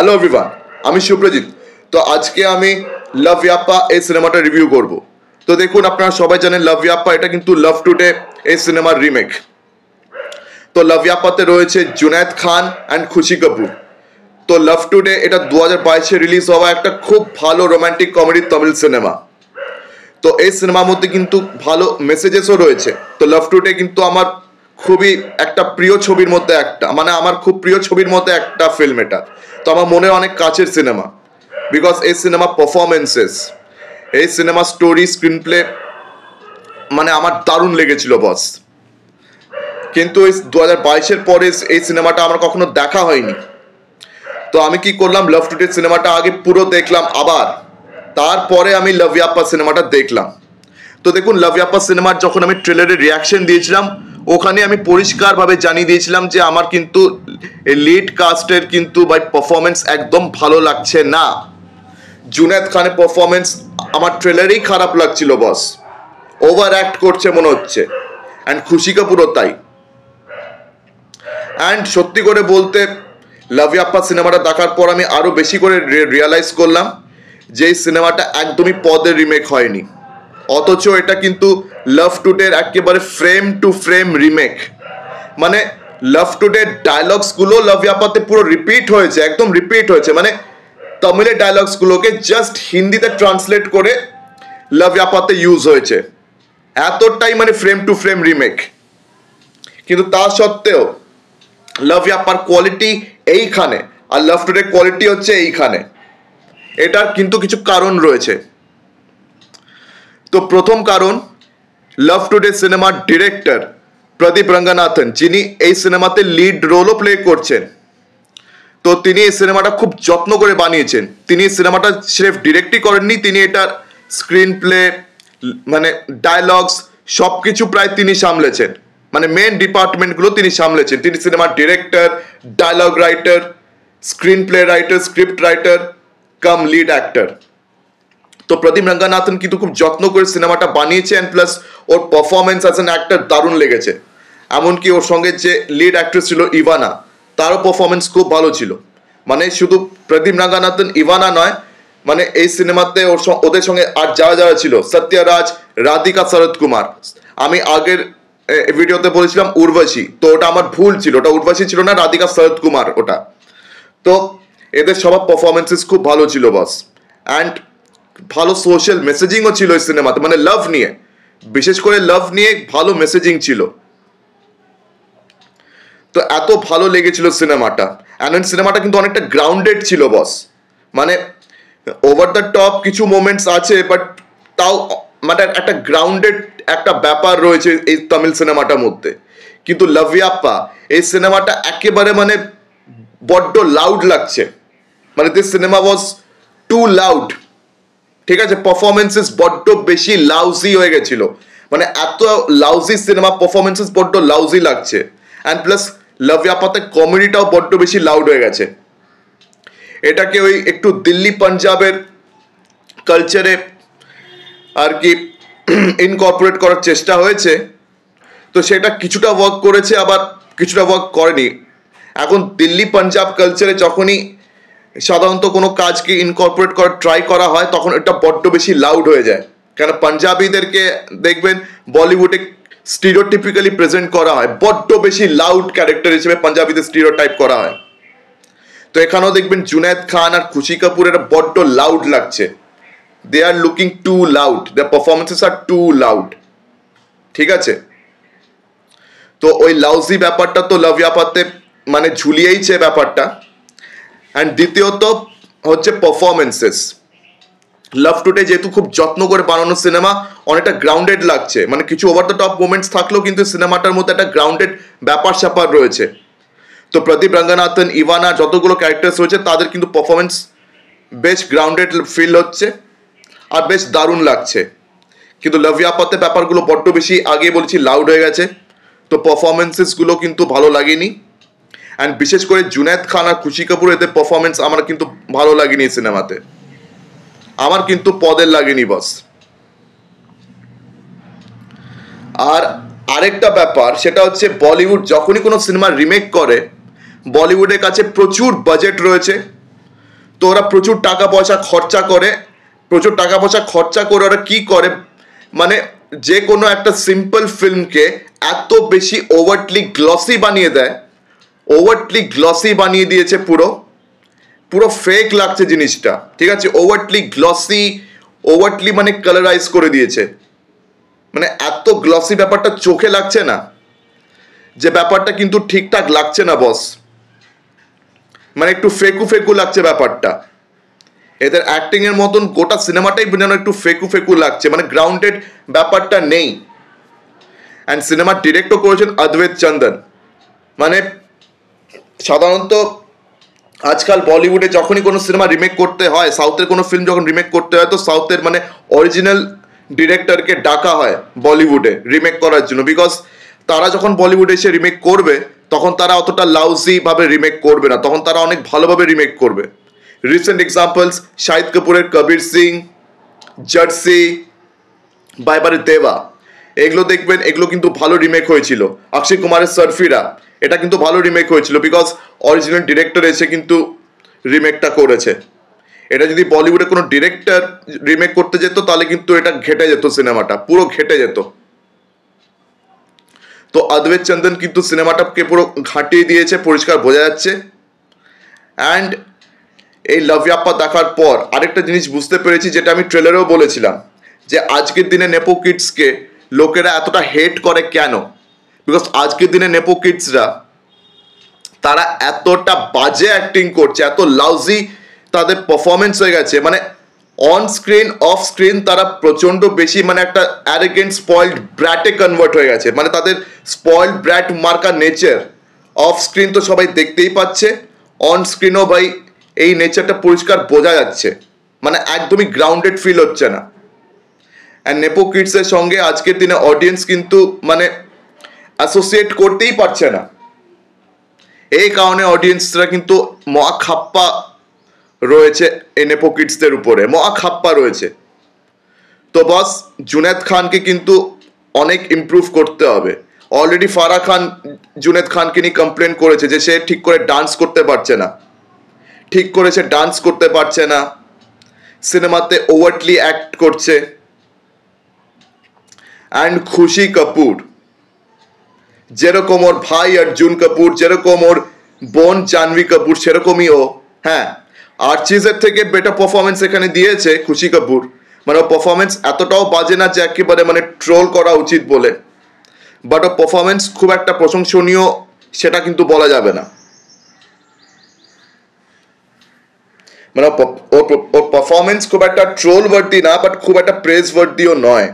Hello everyone, আমি সুপ্রজিৎ। তো আজকে আমি লাভ ইয়াপ্পা এই সিনেমাটা রিভিউ করব। তো দেখুন, আপনারা সবাই জানেন লাভ ইয়াপ্পা এটা কিন্তু লাভ টুডে এই সিনেমার রিমেক। তো লাভ ইয়াপ্পাতে রয়েছে জুনায়েদ খান অ্যান্ড খুশি কাপুর। তো লাভ টুডে এটা 2022-এ রিলিজ হওয়া একটা খুব ভালো রোমান্টিক কমেডি তামিল সিনেমা। তো এই সিনেমার মধ্যে কিন্তু ভালো মেসেজেসও রয়েছে। তো লাভ টুডে কিন্তু আমার খুবই একটা প্রিয় ছবির মধ্যে একটা, মানে আমার খুব প্রিয় ছবির মধ্যে একটা ফিল্ম এটা। তো আমার মনে অনেক কাছের সিনেমা, বিকজ এই সিনেমা পারফরমেন্সেস, এই সিনেমা স্টোরি, স্ক্রিন প্লে মানে আমার দারুণ লেগেছিল বস। কিন্তু এই 2022-এর পরে এই সিনেমাটা আমার কখনো দেখা হয়নি। তো আমি কি করলাম, লাভ টুডে সিনেমাটা আগে পুরো দেখলাম, আবার তারপরে আমি লাভ ইয়াপ্পা সিনেমাটা দেখলাম। তো দেখুন, লাভ ইয়াপ্পা সিনেমার যখন আমি ট্রেলারে রিয়াকশন দিয়েছিলাম, ওখানে আমি পরিষ্কারভাবে জানিয়ে দিয়েছিলাম যে আমার কিন্তু লিড কাস্টের কিন্তু বাই পারফরমেন্স একদম ভালো লাগছে না। জুনায়েদ খানের পারফরমেন্স আমার ট্রেলারেই খারাপ লাগছিল বস, ওভার অ্যাক্ট করছে মনে হচ্ছে। অ্যান্ড খুশি কাপুরও তাই। অ্যান্ড সত্যি করে বলতে, লাভ ইয়াপ্পা সিনেমাটা দেখার পর আমি আরও বেশি করে রিয়ালাইজ করলাম যে এই সিনেমাটা একদমই পদের রিমেক হয়নি, অথচ এটা কিন্তু লাভ টুডের একেবারে ফ্রেম টু ফ্রেম রিমেক। মানে লাভ টুডের ডায়লগসগুলো লাভ ইয়াপ্পাতে পুরো রিপিট হয়েছে, একদম রিপিট হয়েছে। মানে তামিলের ডায়লগসগুলোকে জাস্ট হিন্দিতে ট্রান্সলেট করে লাভ ইয়াপ্পাতে ইউজ হয়েছে, এতটাই মানে ফ্রেম টু ফ্রেম রিমেক। কিন্তু তা সত্ত্বেও লাভ ইয়াপ্পার কোয়ালিটি এইখানে, আর লাভ টুডের কোয়ালিটি হচ্ছে এইখানে। এটার কিন্তু কিছু কারণ রয়েছে। তো প্রথম কারণ, লাভ টুডে সিনেমার ডিরেক্টর প্রদীপ রঙ্গনাথন, যিনি এই সিনেমাতে লিড রোলও প্লে করছেন। তো তিনি এই সিনেমাটা খুব যত্ন করে বানিয়েছেন। তিনি এই সিনেমাটা সির্ফ ডিরেক্টই করেননি, তিনি এটার স্ক্রিন প্লে, মানে ডায়লগস, সব কিছু প্রায় তিনি সামলেছেন। মানে মেন ডিপার্টমেন্টগুলো তিনি সামলেছেন। তিনি সিনেমার director, dialogue writer, screenplay writer, script writer cum lead actor. তো প্রদীপ রঙ্গনাথন কিন্তু খুব যত্ন করে সিনেমাটা বানিয়েছে। অ্যান্ড প্লাস ওর পারফরমেন্স অ্যাজ অ্যান অ্যাক্টর দারুণ লেগেছে। এমনকি ওর সঙ্গে যে লিড অ্যাক্ট্রেস ছিল ইভানা, তারও পারফরমেন্স খুব ভালো ছিল। মানে শুধু প্রদীপ রঙ্গনাথন, ইভানা নয়, মানে এই সিনেমাতে ওদের সঙ্গে আর যারা যারা ছিল, সত্যরাজ, রাধিকা শরৎ কুমার। আমি আগের ভিডিওতে বলেছিলাম উর্বশী, তো ওটা আমার ভুল ছিল, ওটা উর্বশী ছিল না, রাধিকা শরৎ কুমার ওটা। তো এদের সবার পারফরমেন্সেস খুব ভালো ছিল বস। অ্যান্ড ভালো সোশ্যাল মেসেজিংও ছিল এই সিনেমাতে, মানে লাভ নিয়ে, বিশেষ করে লাভ নিয়ে ভালো মেসেজিং ছিল। তো এত ভালো লেগেছিল সিনেমাটা। অ্যান্ড সিনেমাটা কিন্তু অনেকটা গ্রাউন্ডেড ছিল বস। মানে ওভার দ্য টপ কিছু মোমেন্টস আছে, বাট তাও মানে একটা গ্রাউন্ডেড একটা ব্যাপার রয়েছে এই তামিল সিনেমাটার মধ্যে। কিন্তু লাভ ইয়াপ্পা এই সিনেমাটা একেবারে মানে বড্ড লাউড লাগছে। মানে this cinema was too loud, ঠিক আছে? পারফরমেন্সেস বড্ড বেশি লাউজি হয়ে গেছিল। মানে এত লাউজি সিনেমা, পারফরমেন্সেস বড্ড লাউজি লাগছে। অ্যান্ড প্লাস লাভ ইয়াপ্পাতে কমেডিটাও বড্ড বেশি লাউড হয়ে গেছে। এটাকে ওই একটু দিল্লি পাঞ্জাবের কালচারে আর কি ইনকর্পোরেট করার চেষ্টা হয়েছে। তো সেটা কিছুটা ওয়ার্ক করেছে, আবার কিছুটা ওয়ার্ক করেনি। এখন দিল্লি পাঞ্জাব কালচারে যখনই সাধারণত কোনো কাজকে ইনকর্পোরেট করার ট্রাই করা হয়, তখন এটা বড্ড বেশি লাউড হয়ে যায়। কেন পাঞ্জাবিদেরকে দেখবেন বলিউডে স্টিরিওটিপিক্যালি প্রেজেন্ট করা হয়, বড্ড বেশি লাউড ক্যারেক্টার হিসেবে পাঞ্জাবিদের স্টিরিওটাইপ করা হয়। তো এখানেও দেখবেন জুনায়েদ খান আর খুশি কাপুর এটা বড্ড লাউড লাগছে। They are looking too loud, their performances are too loud, ঠিক আছে? তো ওই লাউজি ব্যাপারটা তো লাভ ইয়াপ্পাতে মানে ঝুলিয়েইছে ব্যাপারটা। অ্যান্ড দ্বিতীয়ত হচ্ছে পারফরমেন্সেস। লাভ টুডে যেহেতু খুব যত্ন করে বানানো সিনেমা, অনেকটা গ্রাউন্ডেড লাগছে। মানে কিছু ওভার দ্য টপ মোমেন্টস থাকলেও কিন্তু সিনেমাটার মধ্যে একটা গ্রাউন্ডেড ব্যাপার স্যাপার রয়েছে। তো প্রদীপ রঙ্গনাথন, ইভানা, যতগুলো ক্যারেক্টার্স রয়েছে তাদের কিন্তু পারফরমেন্স বেশ গ্রাউন্ডেড ফিল হচ্ছে আর বেশ দারুণ লাগছে। কিন্তু লাভ ইয়াপ্পাতে ব্যাপারগুলো বড্ড বেশি, আগে বলেছি, লাউড হয়ে গেছে। তো পারফরমেন্সেসগুলো কিন্তু ভালো লাগেনি। অ্যান্ড বিশেষ করে জুনায়েদ খান আর খুশি কাপুর, এদের পারফরমেন্স আমার কিন্তু ভালো লাগেনি এই সিনেমাতে, আমার কিন্তু পদের লাগেনি বস। আর আরেকটা ব্যাপার, সেটা হচ্ছে বলিউড যখনই কোনো সিনেমার রিমেক করে, বলিউডের কাছে প্রচুর বাজেট রয়েছে, তো ওরা প্রচুর টাকা পয়সা খরচা করে ওরা কি করে, মানে যে কোনো একটা সিম্পল ফিল্মকে এত বেশি ওভারটলি গ্লসি বানিয়ে দিয়েছে, পুরো ফেক লাগছে জিনিসটা, ঠিক আছে? ওভারটলি মানে কালারাইজ করে দিয়েছে, মানে এত গ্লসি ব্যাপারটা চোখে লাগছে না, যে ব্যাপারটা কিন্তু ঠিকঠাক লাগছে না বস, মানে একটু ফেকু লাগছে ব্যাপারটা। এদের অ্যাক্টিং এর মতন গোটা সিনেমাটাই যেন একটু ফেকু লাগছে, মানে গ্রাউন্ডেড ব্যাপারটা নেই। অ্যান্ড সিনেমা ডিরেক্টও করেছেন অদ্বৈত চন্দন। মানে সাধারণত আজকাল বলিউডে যখনই কোনো সিনেমা রিমেক করতে হয়, সাউথের কোনো ফিল্ম যখন রিমেক করতে হয়, তো সাউথের মানে অরিজিনাল ডিরেক্টরকে ডাকা হয় বলিউডে রিমেক করার জন্য, বিকজ তারা যখন বলিউডে এসে রিমেক করবে তখন তারা অতটা লাউজি ভাবে রিমেক করবে না, তখন তারা অনেক ভালোভাবে রিমেক করবে। রিসেন্ট এক্সাম্পলস শাহিদ কাপুরের কবির সিং, জার্সি, বাইবারে দেওয়া, এগুলো দেখবেন, এগুলো কিন্তু ভালো রিমেক হয়েছিল। অক্ষয় কুমারের সারফিরা, এটা কিন্তু ভালো রিমেক হয়েছিল, বিকজ অরিজিনাল ডিরেক্টর এসে কিন্তু রিমেকটা করেছে। এটা যদি বলিউডে কোনো ডিরেক্টর রিমেক করতে যেত তাহলে কিন্তু এটা ঘেটে যেত, সিনেমাটা পুরো ঘেটে যেত। তো অদ্বৈত চন্দন কিন্তু সিনেমাটাকে পুরো ঘাটিয়ে দিয়েছে, পরিষ্কার বোঝা যাচ্ছে। অ্যান্ড এই লভয়াপ্পা দেখার পর আরেকটা জিনিস বুঝতে পেরেছি, যেটা আমি ট্রেলারেও বলেছিলাম, যে আজকের দিনে নেপো কিডসকে লোকেরা এতটা হেট করে কেন, বিকজ আজকের দিনে নেপো কিডসরা তারা এতটা বাজে অ্যাক্টিং করছে, এত লাউজি তাদের পারফরমেন্স হয়ে গেছে, মানে অন স্ক্রিন অফ স্ক্রিন তারা প্রচণ্ড বেশি মানে একটা অ্যারোগেন্ট স্পয়েলড ব্র্যাটে কনভার্ট হয়ে গেছে, মানে তাদের স্পয়েলড ব্র্যাট মার্কা নেচার অফ স্ক্রিন তো সবাই দেখতেই পাচ্ছে, অন স্ক্রিনও ভাই এই নেচারটা পরিষ্কার বোঝা যাচ্ছে, মানে একদমই গ্রাউন্ডেড ফিল হচ্ছে না। অ্যান্ড নেপো কিডসের সঙ্গে আজকের দিনে অডিয়েন্স কিন্তু মানে অ্যাসোসিয়েট করতেই পারছে না, এই কারণে অডিয়েন্সরা কিন্তু মহাখাপ্পা রয়েছে এই নেপো কিডসদের উপরে, মহাখাপ্পা রয়েছে। তো বস জুনেদ খানকে কিন্তু অনেক ইমপ্রুভ করতে হবে। অলরেডি ফারাহ খান জুনেদ খানকে নিয়ে কমপ্লেন করেছে যে সে ঠিক করে ডান্স করতে পারছে না, সিনেমাতে ওভারটলি অ্যাক্ট করছে। অ্যান্ড খুশি কাপুর, যেরকম ওর ভাই অর্জুন কাপুর, যেরকম ওর বোন জাহ্নবী কাপুর, সেরকমই ও, হ্যাঁ আর্চিজের থেকে বেটার পারফরমেন্স এখানে দিয়েছে খুশি কাপুর। মানে ওর পারফরমেন্স এতটাও বাজে না যে একেবারে মানে ট্রোল করা উচিত বলে, বাট ওর পারফরমেন্স খুব একটা প্রশংসনীয় সেটা কিন্তু বলা যাবে না, মানে ওর পারফরমেন্স খুব একটা ট্রোল ওয়ার্দি না, বাট খুব একটা প্রেজ ওয়ার্দিও নয়।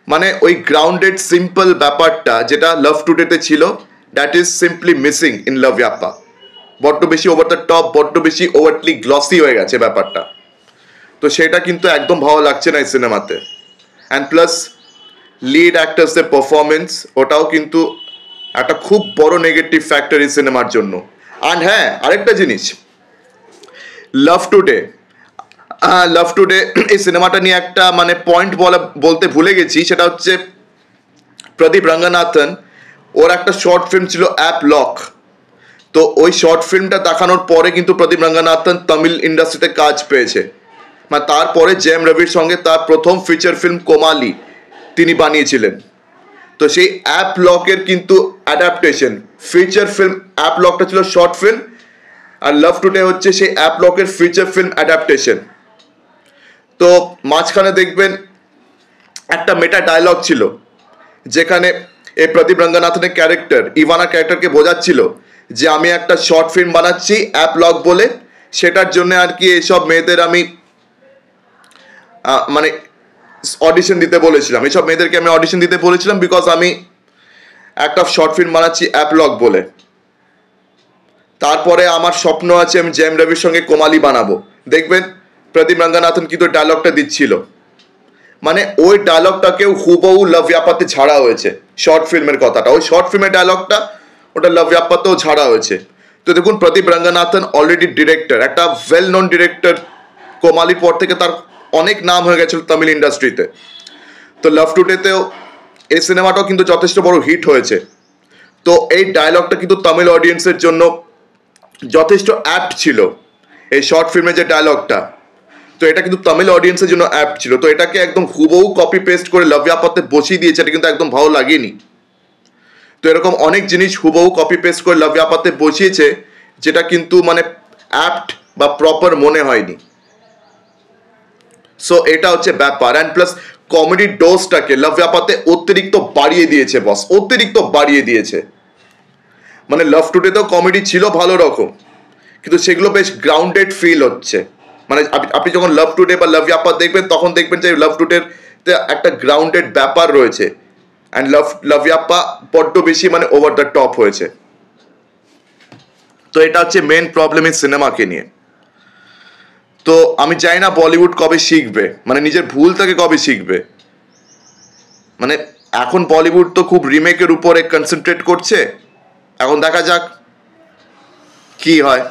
মানে ওই গ্রাউন্ডেড সিম্পল ব্যাপারটা যেটা লাভ টুডেতে ছিল, that is simply missing in Loveyapa. বড্ড বেশি ওভার দ্য টপ, বড্ড বেশি ওভারটলি গ্লসি হয়ে গেছে ব্যাপারটা, তো সেটা কিন্তু একদম ভালো লাগছে না এই সিনেমাতে। অ্যান্ড প্লাস লিড অ্যাক্টার্সের পারফরমেন্স, ওটাও কিন্তু একটা খুব বড় নেগেটিভ ফ্যাক্টর এই সিনেমার জন্য। অ্যান্ড হ্যাঁ আরেকটা জিনিস, লাভ টুডে এই সিনেমাটা নিয়ে একটা মানে পয়েন্ট বলতে ভুলে গেছি, সেটা হচ্ছে প্রদীপ রঙ্গনাথন, ওর একটা শর্ট ফিল্ম ছিল অ্যাপ লক। তো ওই শর্ট ফিল্মটা দেখানোর পরে কিন্তু প্রদীপ রঙ্গনাথন তামিল ইন্ডাস্ট্রিতে কাজ পেয়েছে, মানে তারপরে জেম রবির সঙ্গে তার প্রথম ফিচার ফিল্ম কোমালি তিনি বানিয়েছিলেন। তো সেই অ্যাপ লকের কিন্তু অ্যাডাপ্টেশন, ফিচার ফিল্ম অ্যাপ লকটা ছিল শর্ট ফিল্ম, আর লাভ টুডে হচ্ছে সেই অ্যাপ লকের ফিচার ফিল্ম অ্যাডাপ্টেশন। তো মাঝখানে দেখবেন একটা মেটা ডায়লগ ছিল, যেখানে এই প্রদীপ রঙ্গনাথনের ক্যারেক্টার ইভানা ক্যারেক্টারকে বোঝাচ্ছিল যে আমি একটা শর্ট ফিল্ম বানাচ্ছি অ্যাপ লক বলে, সেটার জন্য আর কি এইসব মেয়েদের আমি মানে অডিশন দিতে বলেছিলাম, এইসব মেয়েদেরকে আমি অডিশন দিতে বলেছিলাম, বিকজ আমি একটা শর্ট ফিল্ম বানাচ্ছি অ্যাপ লক বলে। তারপরে আমার স্বপ্ন আছে আমি জেম রবির সঙ্গে কোমালি বানাবো। দেখবেন প্রদীপ রঙ্গনাথন কিন্তু ডায়লগটা দিচ্ছিল, মানে ওই ডায়লগটাকেও হুবহু লভয়াপ্পাতে ঝাড়া হয়েছে, শর্ট ফিল্মের কথাটা, ওই শর্ট ফিল্মের ডায়লগটা ওটা লভয়াপ্পাতেও ঝাড়া হয়েছে। তো দেখুন প্রদীপ রঙ্গনাথন অলরেডি ডিরেক্টর, একটা ওয়েল নোন ডিরেক্টর, কোমালির পর থেকে তার অনেক নাম হয়ে গেছিল তামিল ইন্ডাস্ট্রিতে। তো লাভ টুডেতেও এই সিনেমাটাও কিন্তু যথেষ্ট বড় হিট হয়েছে। তো এই ডায়লগটা কিন্তু তামিল অডিয়েন্সের জন্য যথেষ্ট অ্যাপ্ট ছিল এই শর্ট ফিল্মের যে ডায়লগটা, তো এটা কিন্তু তামিল অডিয়েন্সের জন্য অ্যাপ্ট ছিল। তো এটাকে একদম হুবহু কপি পেস্ট করে লাভ ইয়াপাতে বসিয়ে দিয়েছে, এটা কিন্তু একদম ভালো লাগেনি। তো এরকম অনেক জিনিস হুবহু কপি পেস্ট করে লাভ ইয়াপাতে বসিয়েছে যেটা কিন্তু মানে অ্যাপ্ট বা প্রপার মনে হয়নি। সো এটা হচ্ছে ব্যাপার। অ্যান্ড প্লাস কমেডি ডোজটাকে লাভ ইয়াপাতে অতিরিক্ত বাড়িয়ে দিয়েছে বস, অতিরিক্ত বাড়িয়ে দিয়েছে। মানে লাভ টুডেতেও কমেডি ছিল ভালো রকম, কিন্তু সেগুলো বেশ গ্রাউন্ডেড ফিল হচ্ছে। মানে আপনি যখন লাভ টুডে বা লাভ ইয়াপা দেখবেন তখন দেখবেন যে লাভ টুডের একটা গ্রাউন্ডেড ব্যাপার রয়েছে, অ্যান্ড লাভ ইয়াপা বড্ড বেশি মানে ওভার দ্য টপ হয়েছে। তো এটা হচ্ছে মেন প্রবলেম এই সিনেমাকে নিয়ে। তো আমি চাই না বলিউড কবে শিখবে, মানে নিজের ভুল থেকে কবে শিখবে। মানে এখন বলিউড তো খুব রিমেকের উপরে কনসেন্ট্রেট করছে, এখন দেখা যাক কি হয়।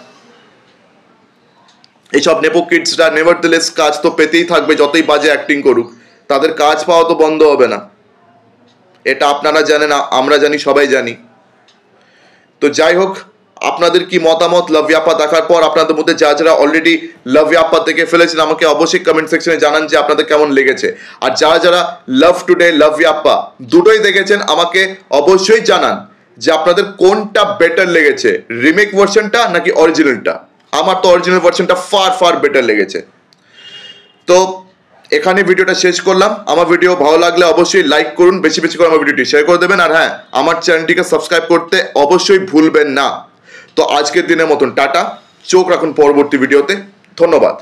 এইসব নেপো কিডসরা নেভারথেলেস কাজ তো পেতেই থাকবে, যতই বাজে অ্যাক্টিং করুক তাদের কাজ পাওয়া তো বন্ধ হবে না। এটা আপনারা জানেন, আমরা জানি, সবাই জানি। তো যাই হোক, আপনাদের কি মতামত লাভ ইয়াপা দেখার পর? আপনাদের মধ্যে যারা অলরেডি লাভ ইয়াপা দেখে ফেলেছেন আমাকে অবশ্যই কমেন্ট সেকশনে জানান যে আপনাদের কেমন লেগেছে। আর যারা লাভ টুডে লাভ ইয়াপা দুটোই দেখেছেন আমাকে অবশ্যই জানান যে আপনাদের কোনটা বেটার লেগেছে, রিমেক ভার্সনটা নাকি অরিজিনালটা। আমার তো অরিজিনাল ভার্সনটা ফার বেটার লেগেছে। তো এখানে ভিডিওটা শেষ করলাম। আমার ভিডিও ভালো লাগলে অবশ্যই লাইক করুন, বেশি বেশি করে আমার ভিডিওটি শেয়ার করে দেবেন। আর হ্যাঁ, আমার চ্যানেলটিকে সাবস্ক্রাইব করতে অবশ্যই ভুলবেন না। তো আজকের দিনের মতন টাটা, চোখ রাখুন পরবর্তী ভিডিওতে। ধন্যবাদ।